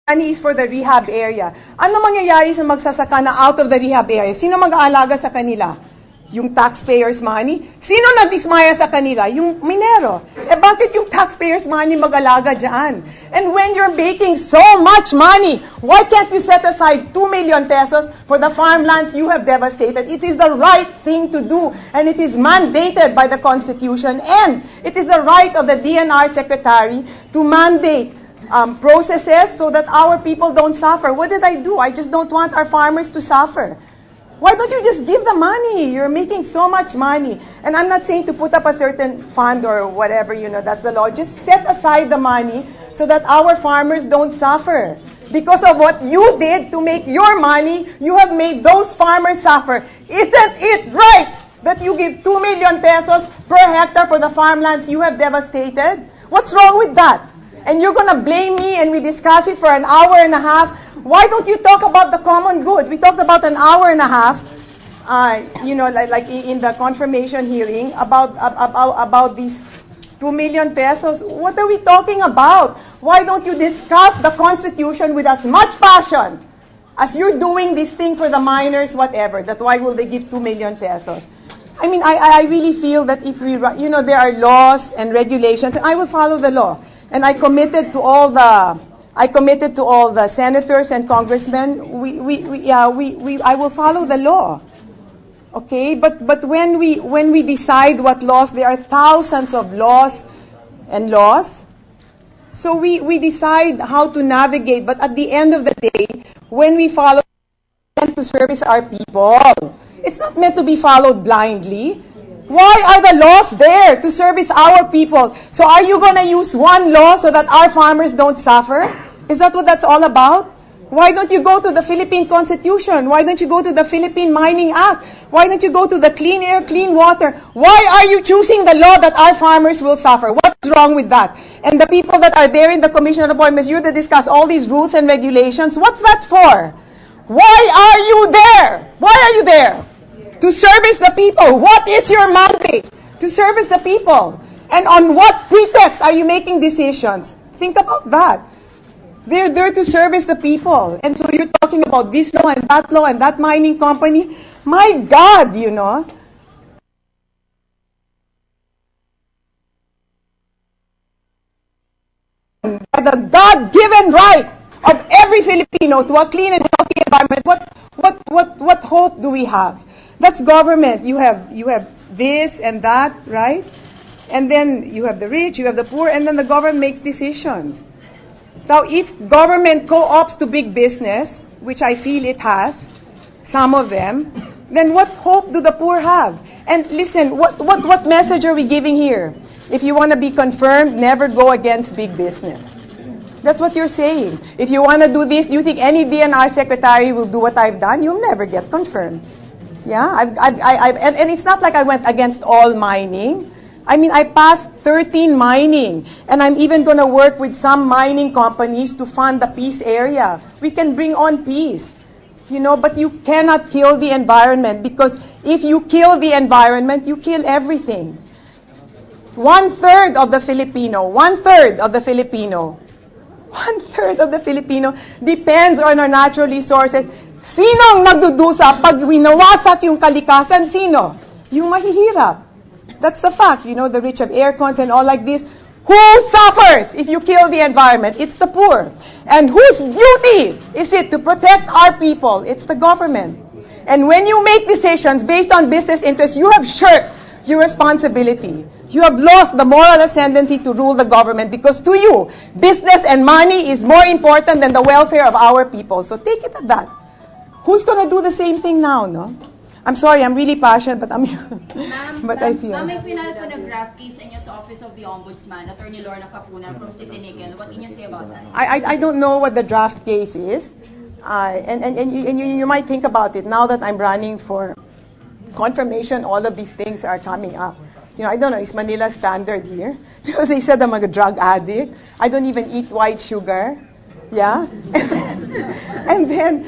money is for the rehab area. Ano mangyayari sa magsasaka na out of the rehab area? Sino mag-aalaga sa kanila? Yung taxpayers' money? Sino nagdismaya sa kanila? Yung minero. Bakit yung taxpayers' money mag-alaga dyan? And when you're making so much money, why can't you set aside 2 million pesos for the farmlands you have devastated? It is the right thing to do, and it is mandated by the Constitution, and it is the right of the DNR Secretary to mandate processes so that our people don't suffer. What did I do? I just don't want our farmers to suffer. Why don't you just give the money? You're making so much money. And I'm not saying to put up a certain fund or whatever, that's the law. Just set aside the money so that our farmers don't suffer. Because of what you did to make your money, you have made those farmers suffer. Isn't it right that you give 2 million pesos per hectare for the farmlands you have devastated? What's wrong with that? And you're going to blame me and we discuss it for an hour and a half. Why don't you talk about the common good? We talked about an hour and a half, like in the confirmation hearing about these 2 million pesos. What are we talking about? Why don't you discuss the Constitution with as much passion as you're doing this thing for the miners, whatever? That why will they give 2 million pesos? I mean, I really feel that if we, there are laws and regulations, and I will follow the law. And I committed to all the senators and congressmen. I will follow the law. Okay, but when we decide what laws, there are thousands of laws. So we decide how to navigate. But at the end of the day, when we follow to service our people, it's not meant to be followed blindly. Why are the laws there? To service our people. So are you going to use one law so that our farmers don't suffer? Is that what that's all about? Why don't you go to the Philippine Constitution? Why don't you go to the Philippine Mining Act? Why don't you go to the Clean Air, Clean Water? Why are you choosing the law that our farmers will suffer? What's wrong with that? And the people that are there in the Commission on Appointments, you to discuss all these rules and regulations, what's that for? Why are you there? Why are you there? To service the people. What is your mandate? To service the people. And on what pretext are you making decisions? Think about that. They're there to service the people. And so you're talking about this law and that mining company. My God, The God-given right of every Filipino to a clean and healthy environment. What hope do we have? That's government. You have this and that, right? And then you have the rich, you have the poor, and then the government makes decisions. So if government co-ops to big business, which I feel it has, some of them, then what hope do the poor have? And listen, what message are we giving here? If you want to be confirmed, never go against big business. That's what you're saying. If you want to do this, do you think any DNR secretary will do what I've done? You'll never get confirmed. Yeah, and it's not like I went against all mining. I mean, I passed 13 mining, and I'm even going to work with some mining companies to fund the peace area. We can bring on peace, but you cannot kill the environment, because if you kill the environment, you kill everything. One-third of the Filipino depends on our natural resources. Sinong nagdudusa pag winawasak yung kalikasan? Sino? Yung mahihirap. That's the fact. The rich have air cons and all like this. Who suffers if you kill the environment? It's the poor. And whose duty is it to protect our people? It's the government. And when you make decisions based on business interests, you have shirked your responsibility. You have lost the moral ascendancy to rule the government, because to you, business and money is more important than the welfare of our people. So take it at that. Who's going to do the same thing now, no? I'm sorry, I'm really passionate, but I feel. Ma'am, may final po na draft case inyo sa Office of the Ombudsman, Attorney Lorna Capunan from City Nickel. What can you say about that? I don't know what the draft case is. And you might think about it. Now that I'm running for confirmation, all of these things are coming up. I don't know, is Manila standard here? Because they said I'm a drug addict. I don't even eat white sugar. Yeah? And then